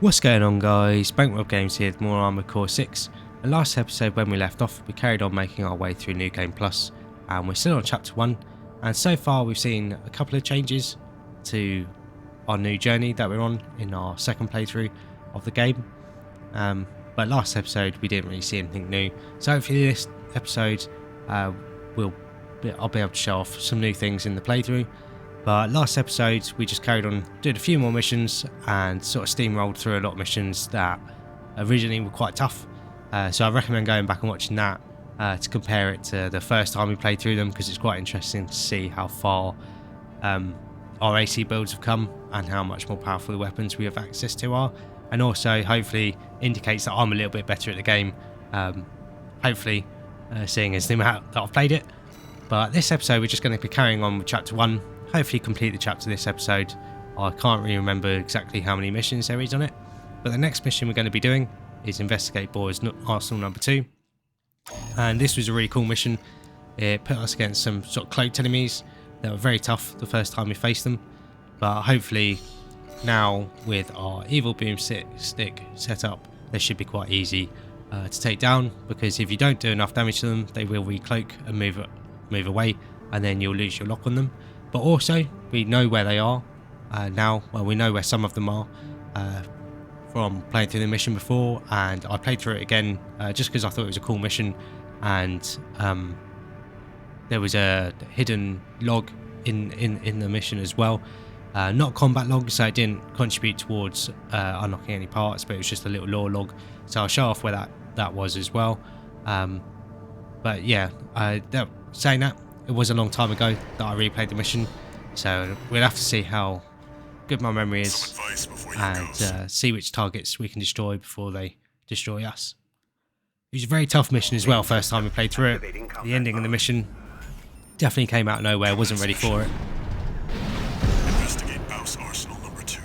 What's going on, guys? Bankroll Games here with more Armored Core 6. The last episode, when we left off, we carried on making our way through New Game Plus, and we're still on chapter 1, and so far we've seen a couple of changes to our new journey that we're on in our second playthrough of the game. But last episode we didn't really see anything new, so hopefully this episode I'll be able to show off some new things in the playthrough. But last episode we just carried on, did a few more missions and sort of steamrolled through a lot of missions that originally were quite tough. So I recommend going back and watching that to compare it to the first time we played through them, because it's quite interesting to see how far our AC builds have come and how much more powerful the weapons we have access to are, and also hopefully indicates that I'm a little bit better at the game, hopefully seeing as the amount that I've played it. But this episode we're just going to be carrying on with chapter 1. Hopefully complete the chapter this episode. I can't really remember exactly how many missions there is on it, but the next mission we're going to be doing is investigate Boar's Arsenal number 2, and this was a really cool mission. It put us against some sort of cloaked enemies that were very tough the first time we faced them, but hopefully now with our evil boomstick set up, they should be quite easy to take down, because if you don't do enough damage to them, they will recloak and move away, and then you'll lose your lock on them. But also, we know where they are now. Well, we know where some of them are from playing through the mission before, and I played through it again just because I thought it was a cool mission, and there was a hidden log in the mission as well. Not a combat log, so it didn't contribute towards unlocking any parts, but it was just a little lore log. So I'll show off where that was as well. But yeah, saying that, it was a long time ago that I replayed the mission, so we'll have to see how good my memory is and see which targets we can destroy before they destroy us. It was a very tough mission as well first time we played through it. The ending of the mission definitely came out of nowhere, wasn't ready for it.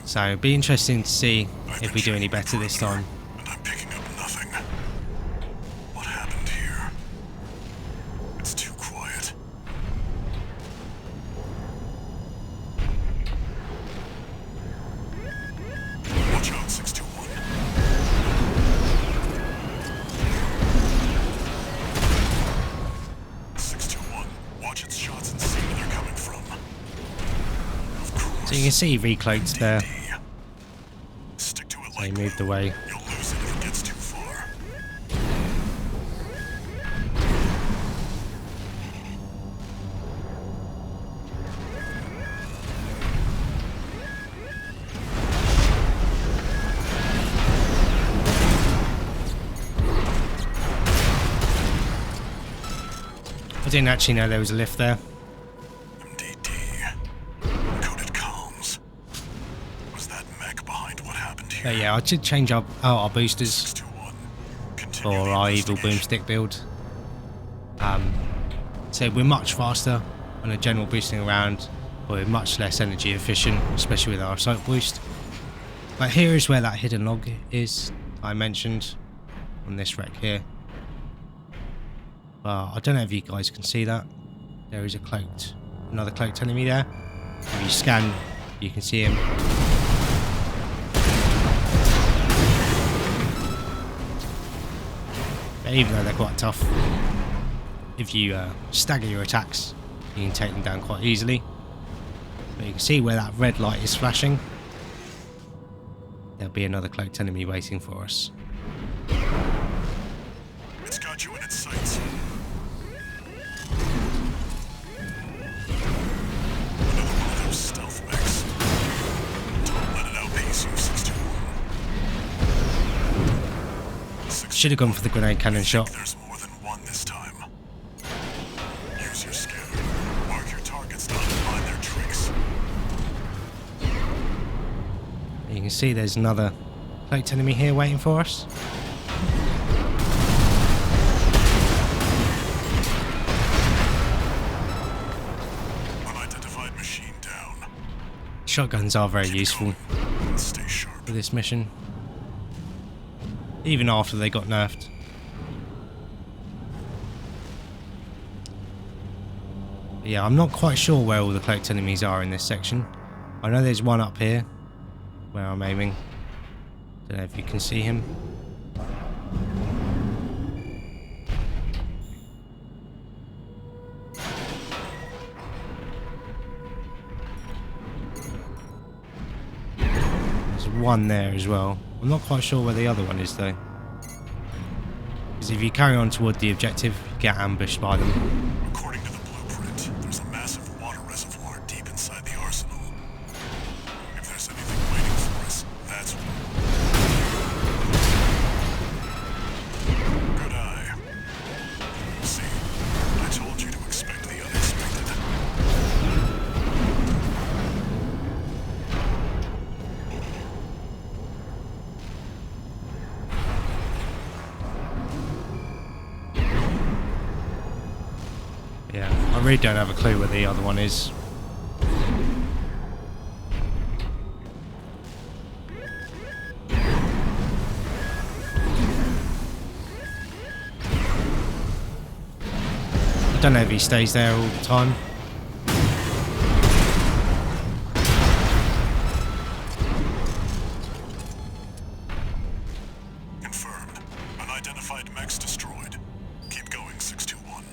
So it'll be interesting to see if we do any better this time. So you can see recloaked there. So he moved away. I didn't actually know there was a lift there. But yeah, I did change up our boosters for our evil boomstick build. So we're much faster on a general boosting around, but we're much less energy efficient, especially with our assault boost. But here is where that hidden log is I mentioned on this wreck here. I don't know if you guys can see that. There is another cloaked enemy there. If you scan, you can see him. But even though they're quite tough, if you stagger your attacks, you can take them down quite easily. But you can see where that red light is flashing. There'll be another cloaked enemy waiting for us. It's got you in its sights. Another one of those stealth mechs. Don't let it outpace you, 621. Should have gone for the grenade cannon shot. There's more than one this time. Use your scanner. Mark your targets down and find their tricks. You can see there's another cloaked enemy here waiting for us. Unidentified machine down. Shotguns are very useful Stay sharp. for this mission, even after they got nerfed. But yeah, I'm not quite sure where all the cloaked enemies are in this section. I know there's one up here where I'm aiming. Don't know if you can see him. There's one there as well. I'm not quite sure where the other one is though. Because if you carry on toward the objective, you get ambushed by them. According to the blueprint, there's a massive water reservoir deep inside the arsenal. If there's anything waiting for us, that's good eye. See, I told you to expect the unexpected. Yeah, I really don't have a clue where the other one is. I don't know if he stays there all the time. Confirmed. Unidentified mechs destroyed. Keep going, 621.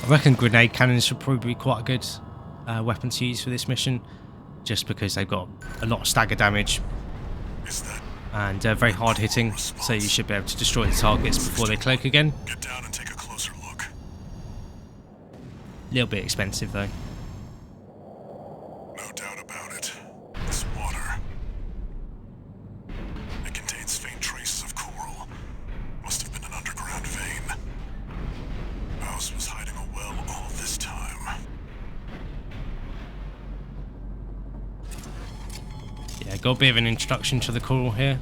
I reckon grenade cannons should probably be quite a good weapon to use for this mission, just because they've got a lot of stagger damage Is that and very hard hitting, so you should be able to destroy the targets before they cloak again. get down and take a closer look? A little bit expensive though. No doubt about it. This water. It contains faint traces of coral. Must have been an underground vein. House was hiding a well all this time. Yeah, got a bit of an introduction to the coral here.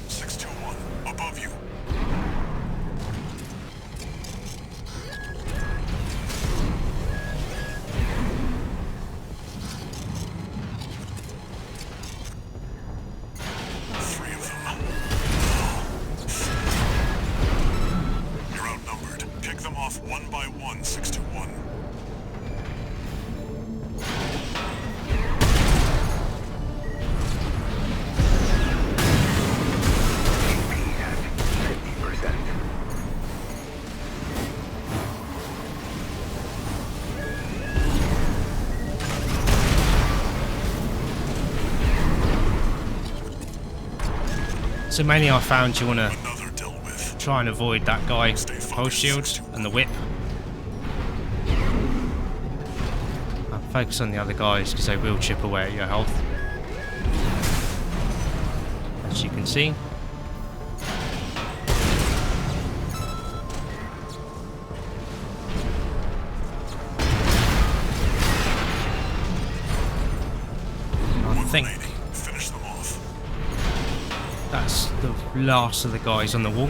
621, above you. Three of them. You're outnumbered. Pick them off one by one, 621. So mainly I found you want to Another dealt with. try and avoid that guy with the pulse shield and the whip. Focus on the other guys because they will chip away at your health. As you can see. I think Finish them off. that's the last of the guys on the wall.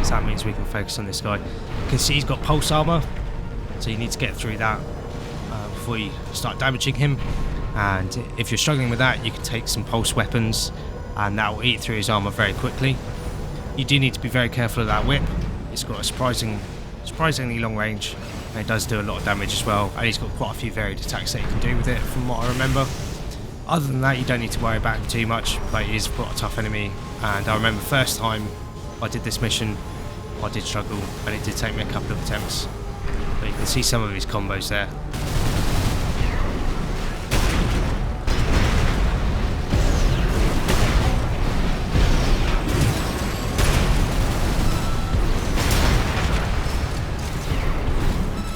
So that means we can focus on this guy. You can see he's got pulse armor, so you need to get through that before you start damaging him. And if you're struggling with that, you can take some pulse weapons and that will eat through his armor very quickly. You do need to be very careful of that whip. It's got a surprisingly long range, and it does do a lot of damage as well, and he's got quite a few varied attacks that you can do with it from what I remember. Other than that, you don't need to worry about him too much, but he is quite a tough enemy. And I remember first time I did this mission, I did struggle, and it did take me a couple of attempts. But you can see some of his combos there.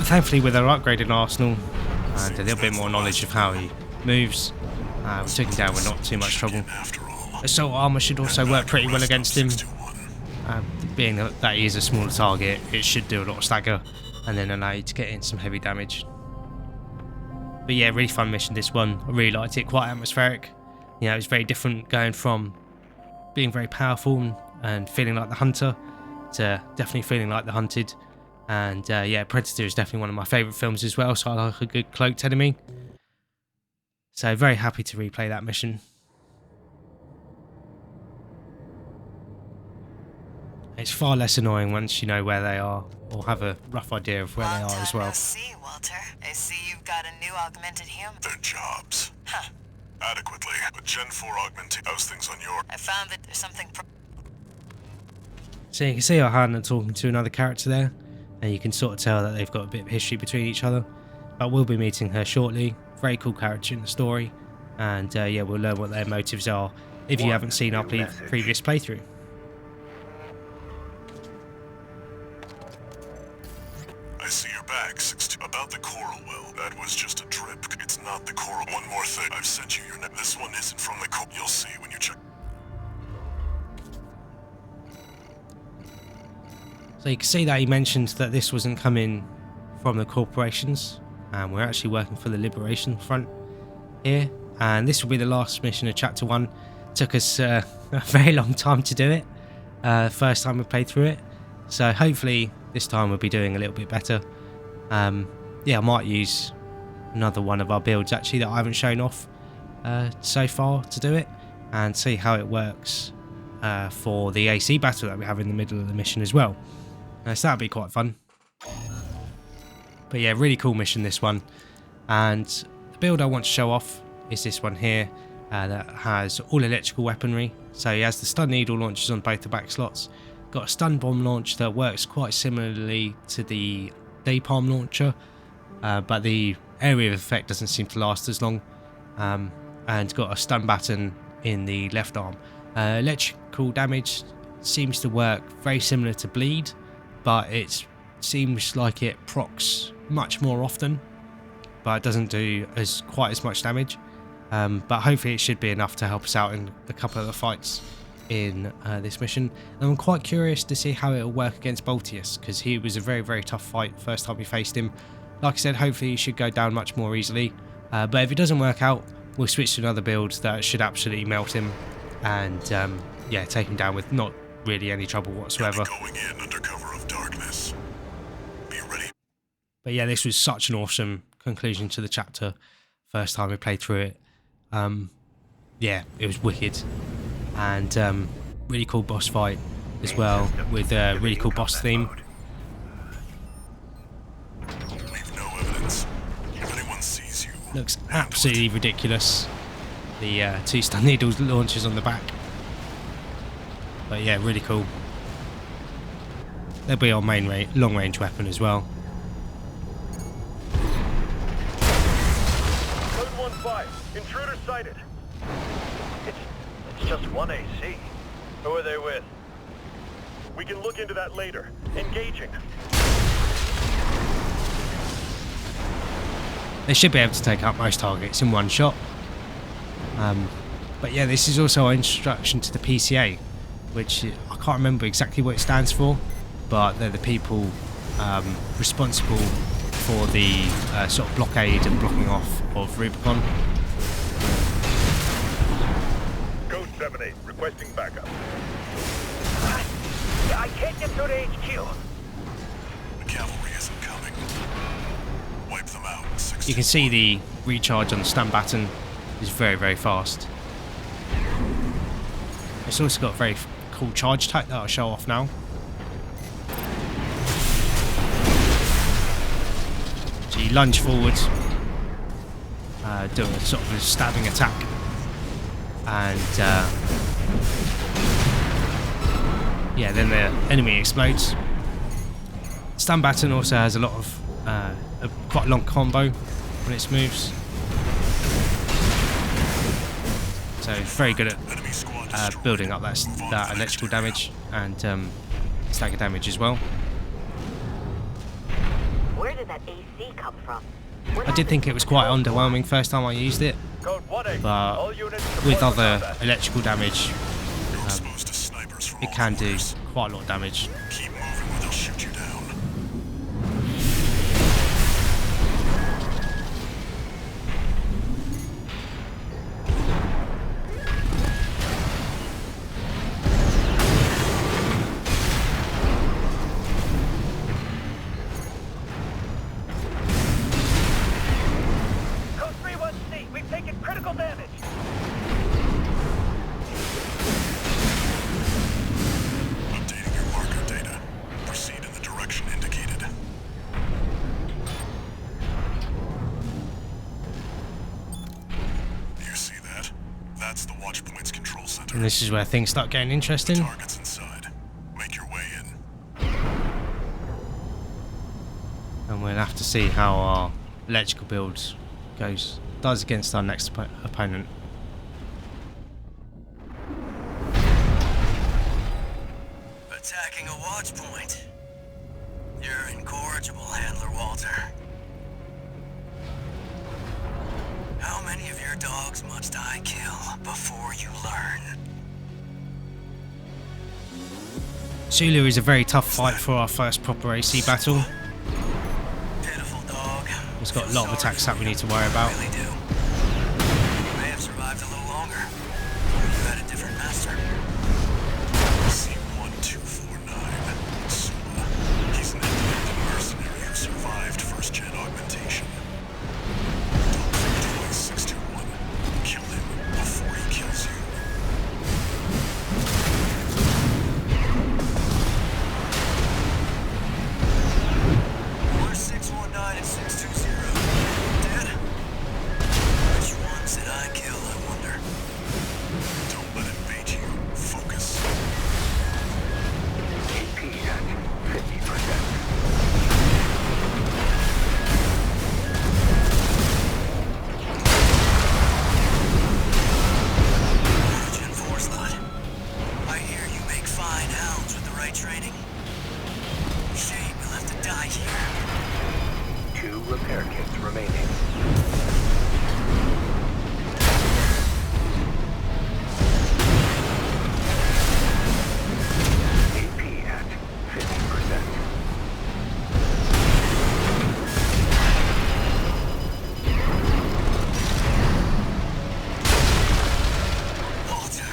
Thankfully, with our upgraded arsenal and a little bit more knowledge of how he moves, we took him down with not too much trouble. Assault armor should also work pretty well against him. Being that he is a smaller target, it should do a lot of stagger and then allow you to get in some heavy damage. But yeah, really fun mission this one. I really liked it, quite atmospheric. You know, it was very different going from being very powerful and feeling like the hunter to definitely feeling like the hunted. And yeah, Predator is definitely one of my favourite films as well, so I like a good cloaked enemy. So very happy to replay that mission. It's far less annoying once you know where they are, or have a rough idea of where they are as well. No see, Walter. I see you've got a new augmented human. Their jobs. Huh. Adequately. But Gen 4 augmenting. How's things on your... I found that there's something... So you can see our hand talking to another character there, and you can sort of tell that they've got a bit of history between each other. But we'll be meeting her shortly. Very cool character in the story, and yeah, we'll learn what their motives are if you haven't seen our previous playthrough. I see you're back. About the coral well. That was just a trip. It's not the coral. One more thing. I've sent you your name. This one isn't from the coral. You'll see when you check. So you can see that he mentioned that this wasn't coming from the corporations, and we're actually working for the Liberation Front here, and this will be the last mission of Chapter 1. Took us a very long time to do it, first time we played through it, so hopefully this time we'll be doing a little bit better. Yeah, I might use another one of our builds actually that I haven't shown off so far to do it, and see how it works for the AC battle that we have in the middle of the mission as well. So that'll be quite fun. But yeah, really cool mission this one, and the build I want to show off is this one here that has all electrical weaponry. So he has the stun needle launchers on both the back slots, got a stun bomb launch that works quite similarly to the napalm launcher, but the area of effect doesn't seem to last as long, and got a stun baton in the left arm. Electrical damage seems to work very similar to bleed, but it seems like it procs much more often, but it doesn't do quite as much damage. But hopefully it should be enough to help us out in a couple of the fights in this mission. And I'm quite curious to see how it will work against Boltius, because he was a very, very tough fight first time we faced him. Like I said, hopefully he should go down much more easily, but if it doesn't work out, we'll switch to another build that should absolutely melt him, and yeah, take him down with not really any trouble whatsoever. Going in under cover of darkness. Be ready. But yeah, this was such an awesome conclusion to the chapter. First time we played through it. Yeah, it was wicked. And really cool boss fight as well, with a really cool boss theme. Leave no evidence. If anyone sees you, Looks absolutely ridiculous. The 2 stun needles launchers on the back. But yeah, really cool. They'll be our main long range weapon as well. Code 1-5, intruder sighted. It's just one AC. Who are they with? We can look into that later. Engaging. They should be able to take out most targets in one shot. But yeah, this is also our introduction to the PCA, which I can't remember exactly what it stands for, but they're the people responsible for the sort of blockade and blocking off of Rubicon. Code 7-8, requesting backup. I can't get through to HQ. the cavalry isn't coming. Wipe them out. You can see the recharge on the stun baton is very, very fast. It's also got a very cool charge attack that I'll show off now. So you lunge forward, do a sort of a stabbing attack, and yeah, then the enemy explodes. Stun baton also has a lot of a quite long combo when it moves, so very good at building up that electrical damage and stagger damage as well. Where did that AC come from? I did think it was quite underwhelming first time I used it, Code 1-8, but all units with report for other combat. electrical damage, Exposed to snipers from it all can do corners. quite a lot of damage. Keep moving or they'll shoot you down. Code 3-1C, we've taken critical damage. Updating your marker. there. And this is where things start getting interesting. Target's inside. Make your way in. And we'll have to see how our electrical build does against our next opponent. Attacking a watch point. You're incorrigible, Handler Walter. How many of your dogs must I kill before you learn? Sulu is a very tough fight for our first proper AC battle. Pitiful dog. He's got a lot of attacks that we need to worry about. Really do. You may have survived a little longer. You had a different master. C1249. Sula. He's an independent mercenary who survived first-gen augmentation. Don't think twice, 621. Kill him before he kills you. We're 619 and 620. Dead? Which ones did I kill, I wonder? Don't let him bait you. Focus. AP at 50%. Origin 4 slot. I hear you make fine hounds with the right training. Shame you'll have to die here. 2 repair kits remaining. AP at 50%. Walter,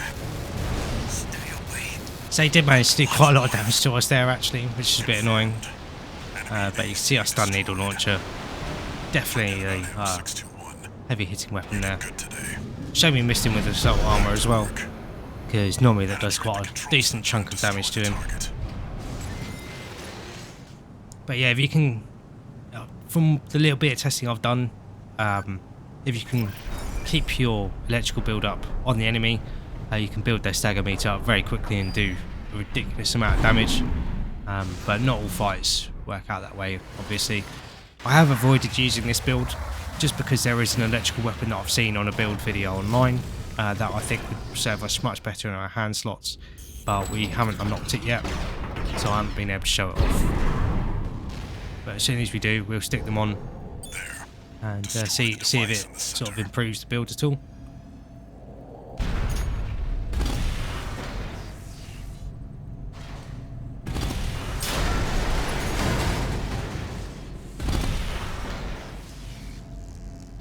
stay away. So he did manage to do quite a lot of damage to us there actually, which is a bit annoying. But you can see our stun needle launcher. Definitely a 621. heavy hitting weapon there. Good today. Shame we missed him with assault armor as well, because normally that does quite a decent chunk of damage to him. Target. But yeah, if you can, from the little bit of testing I've done, if you can keep your electrical build up on the enemy, you can build their stagger meter up very quickly and do a ridiculous amount of damage. But not all fights work out that way, obviously. I have avoided using this build just because there is an electrical weapon that I've seen on a build video online that I think would serve us much better in our hand slots, but we haven't unlocked it yet, so I haven't been able to show it off. But as soon as we do, we'll stick them on There. and see if it sort of improves the build at all.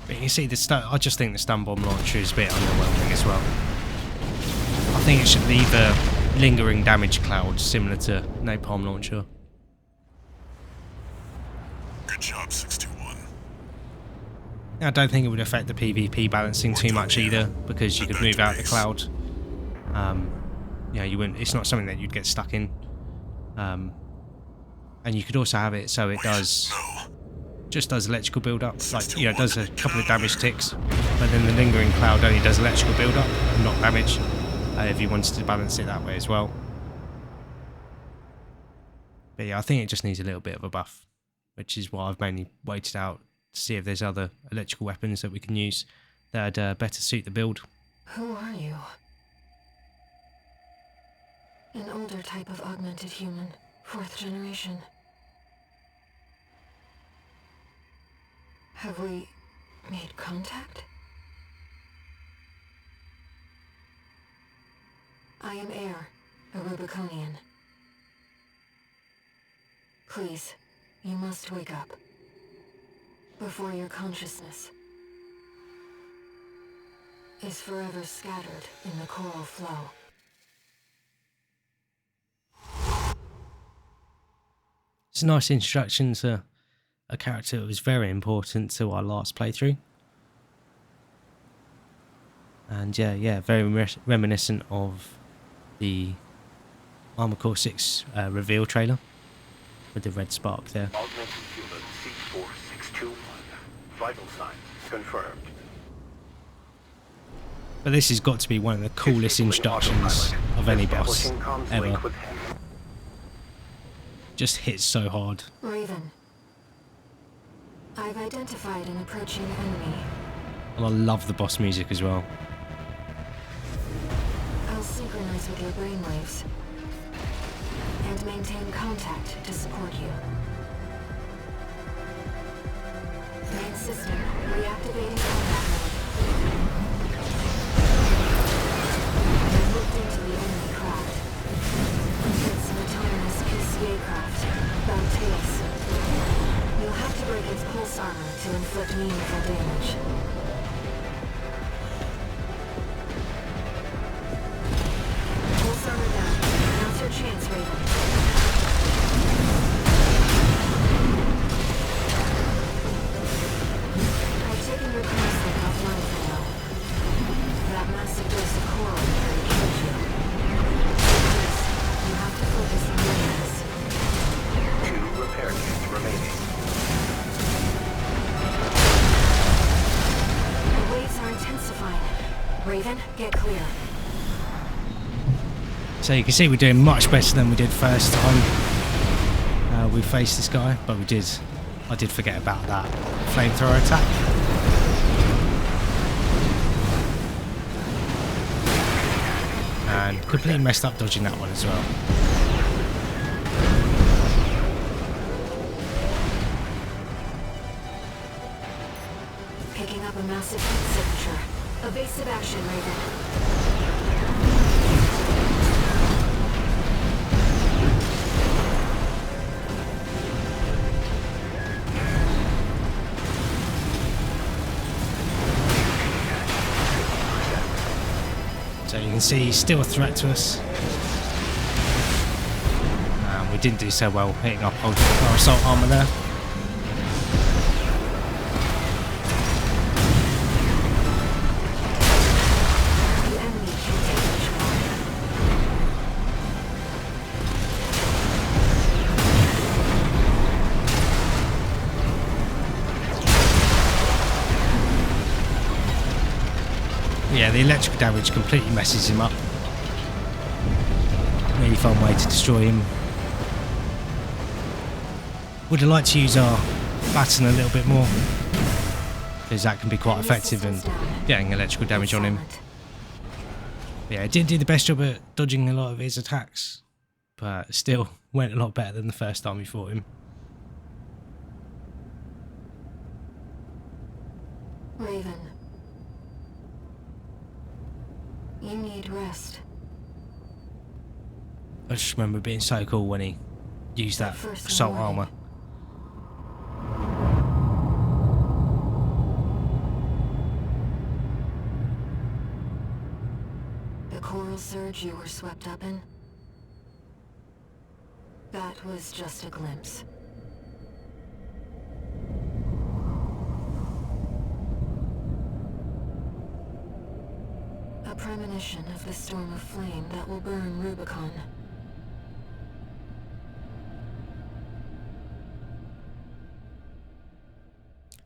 But you can see I just think the stun bomb launcher is a bit underwhelming as well. I think it should leave a lingering damage cloud similar to napalm launcher. Good job, 621. I don't think it would affect the PvP balancing too much either, because you could move out the cloud. Yeah, you wouldn't. It's not something that you'd get stuck in. And you could also have it so it does just does electrical build up, like, you know, it does a couple of damage ticks, but then the lingering cloud only does electrical build up and not damage. If you wanted to balance it that way as well. But yeah, I think it just needs a little bit of a buff, which is why I've mainly waited out to see if there's other electrical weapons that we can use that better suit the build. Who are you? An older type of augmented human, 4th generation. Have we made contact? I am Air, a Rubiconian. Please, you must wake up. Before your consciousness is forever scattered in the coral flow. It's a nice introduction to a character that was very important to our last playthrough. And yeah, very reminiscent of the Armored Core 6 reveal trailer with the red spark there. Augmented human C4621. Vital signs confirmed. But this has got to be one of the coolest introductions of any boss Establishing comms ever. link with him. Just hits so hard. Raven. I've identified an approaching enemy. And I love the boss music as well. I'll synchronize with your brainwaves and maintain contact to support you. Main system reactivating combat mode. I've looked into the enemy craft. It's an autonomous PCA craft, bound base. You'll have to break its pulse armor to inflict meaningful damage. Pulse armor down. Now's your chance, Raven. I've taken your comms offline for now. That massive dose of coral nearly killed you. You have to focus on winning this. 2 repair kits remaining. The waves are intensifying. Raven, get clear. So you can see we're doing much better than we did first time we faced this guy, but I did forget about that flamethrower attack. And completely messed up dodging that one as well. Picking up a massive heat signature. Evasive action, Raven. So you can see he's still a threat to us. We didn't do so well hitting our assault armor there. The enemy can't take much more. Yeah, the electrical damage completely messes him up. Really fun way to destroy him. Would have liked to use our baton a little bit more, because that can be quite effective in getting electrical damage on him. Yeah, it did do the best job at dodging a lot of his attacks, but still went a lot better than the first time we fought him. Raven. You need rest. I just remember it being so cool when he used that First assault warning. armor. The coral surge you were swept up in? That was just a glimpse. A premonition of the storm of flame that will burn Rubicon.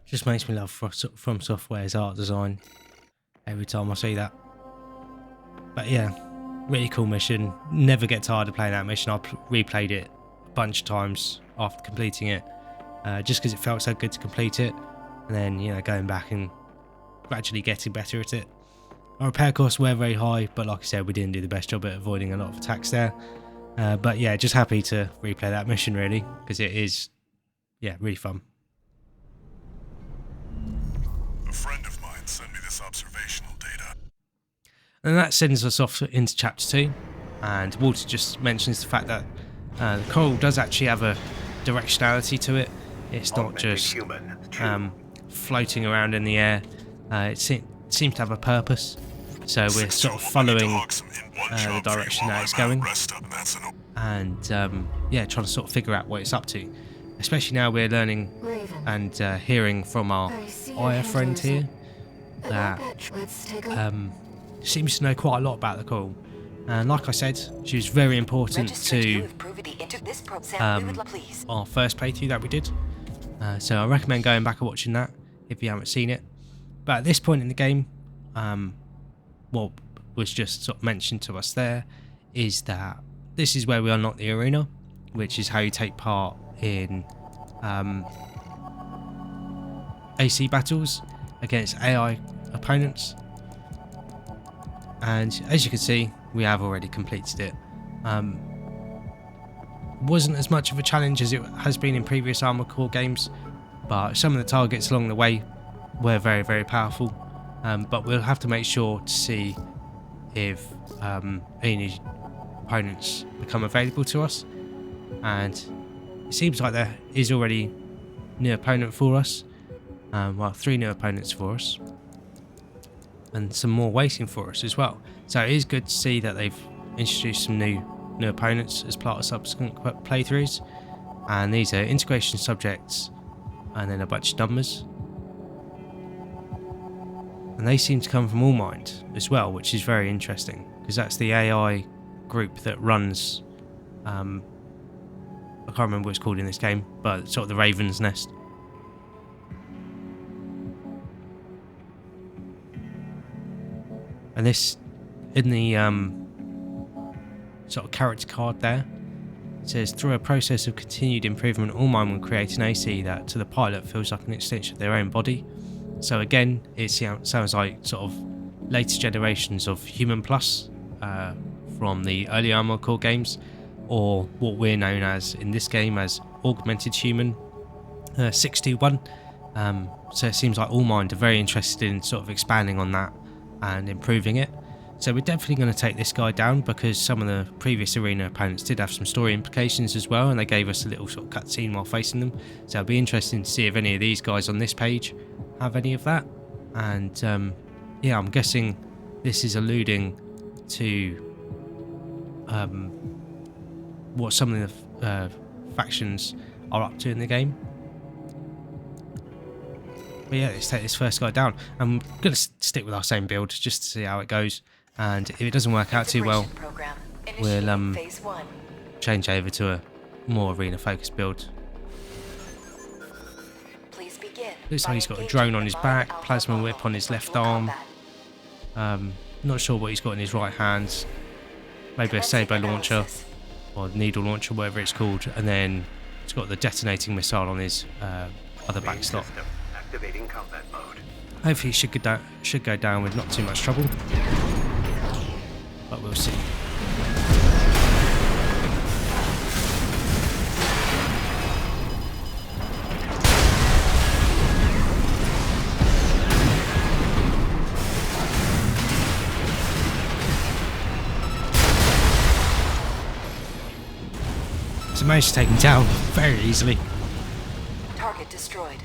Just makes me love FromSoftware's art design every time I see that. But yeah, really cool mission. Never get tired of playing that mission. I replayed it a bunch of times after completing it, just because it felt so good to complete it, and then, you know, going back and gradually getting better at it. Our repair costs were very high, but like I said, we didn't do the best job at avoiding a lot of attacks there. But yeah, just happy to replay that mission really, because it is, yeah, really fun. A friend of mine sent me this observational data. And that sends us off into chapter 2, and Walter just mentions the fact that the coral does actually have a directionality to it. It's not Augmented just human. floating around in the air. It seems to have a purpose, so we're sort of following the direction that it's going, and yeah, trying to sort of figure out what it's up to. Especially now we're learning Raven. and hearing from our I see your Aya friend handlers. here About that let's take a seems to know quite a lot about the coral. And like I said, she was very important to our first playthrough that we did. So I recommend going back and watching that if you haven't seen it. But at this point in the game, what was just sort of mentioned to us there is that this is where we unlock the arena, which is how you take part in AC battles against AI opponents. And as you can see, we have already completed it. Wasn't as much of a challenge as it has been in previous Armored Core games, but some of the targets along the way were very, very powerful. But we'll have to make sure to see if any opponents become available to us, and it seems like there is already a new opponent for us. Well, 3 new opponents for us, and some more waiting for us as well. So it is good to see that they've introduced some new opponents as part of subsequent playthroughs, and these are integration subjects and then a bunch of numbers, and they seem to come from Allmind as well, which is very interesting because that's the AI group that runs I can't remember what it's called in this game, but sort of the Raven's Nest. And this, in the sort of character card there, it says, through a process of continued improvement, Allmind will create an AC that to the pilot feels like an extension of their own body. So again, it sounds like sort of later generations of Human Plus from the early Armored Core games, or what we're known as in this game as Augmented Human 621. So it seems like Allmind are very interested in sort of expanding on that and improving it. So we're definitely going to take this guy down because some of the previous arena opponents did have some story implications as well, and they gave us a little sort of cutscene while facing them. So it'll be interesting to see if any of these guys on this page have any of that. And yeah, I'm guessing this is alluding to what some of the factions are up to in the game. But yeah, let's take this first guy down. I'm going to stick with our same build just to see how it goes, and if it doesn't work out too well, we'll change over to a more arena focused build. Looks like he's got a drone on his back, plasma whip on his left arm. Not sure what he's got in his right hand. Maybe a saber launcher or needle launcher, whatever it's called, and then he's got the detonating missile on his other back slot. Activating combat mode. Hopefully he should go down with not too much trouble, but we'll see. So managed to take him down very easily. Target destroyed.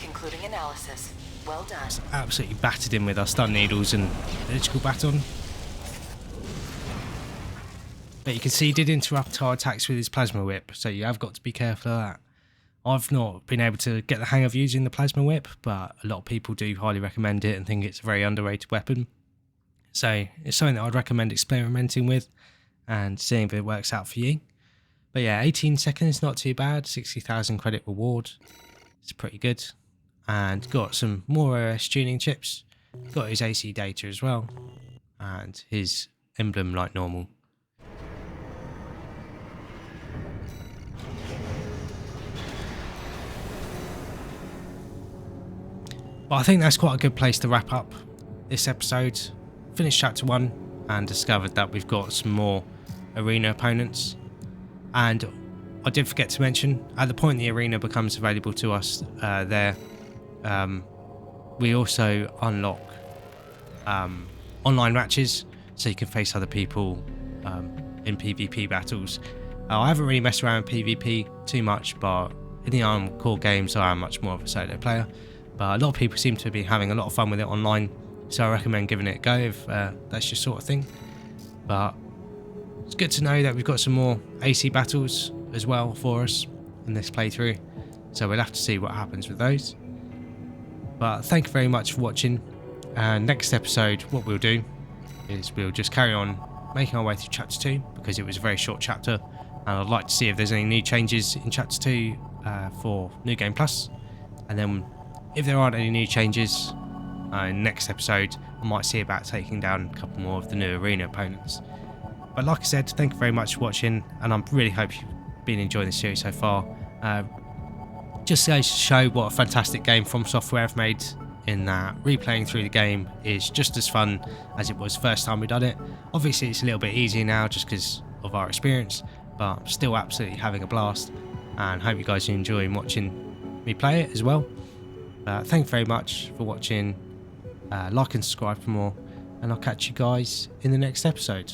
Concluding analysis. Well done. Absolutely battered him with our stun needles and electrical baton. But you can see he did interrupt our attacks with his plasma whip, so you have got to be careful of that. I've not been able to get the hang of using the plasma whip, but a lot of people do highly recommend it and think it's a very underrated weapon. So it's something that I'd recommend experimenting with and seeing if it works out for you. But yeah, 18 seconds, not too bad. 60,000 credit reward. It's pretty good. And got some more OS tuning chips. Got his AC data as well. And his emblem like normal. But I think that's quite a good place to wrap up this episode. Finished chapter 1 and discovered that we've got some more arena opponents. And I did forget to mention, at the point the arena becomes available to us we also unlock online matches, so you can face other people in PvP battles. I haven't really messed around with PvP too much, but in the Armored Core games I am much more of a solo player. But a lot of people seem to be having a lot of fun with it online, so I recommend giving it a go if that's your sort of thing. But it's good to know that we've got some more AC battles as well for us in this playthrough, so we'll have to see what happens with those. But thank you very much for watching, and next episode what we'll do is we'll just carry on making our way through chapter 2 because it was a very short chapter, and I'd like to see if there's any new changes in chapter 2 for New Game Plus, and then if there aren't any new changes in next episode I might see about taking down a couple more of the new arena opponents. But like I said, thank you very much for watching, and I really hope you've been enjoying the series so far. Just goes to show what a fantastic game FromSoftware have made, in that replaying through the game is just as fun as it was first time we done it. Obviously it's a little bit easier now just because of our experience, but I'm still absolutely having a blast, and hope you guys are enjoying watching me play it as well. Thank you very much for watching. Like and subscribe for more, and I'll catch you guys in the next episode.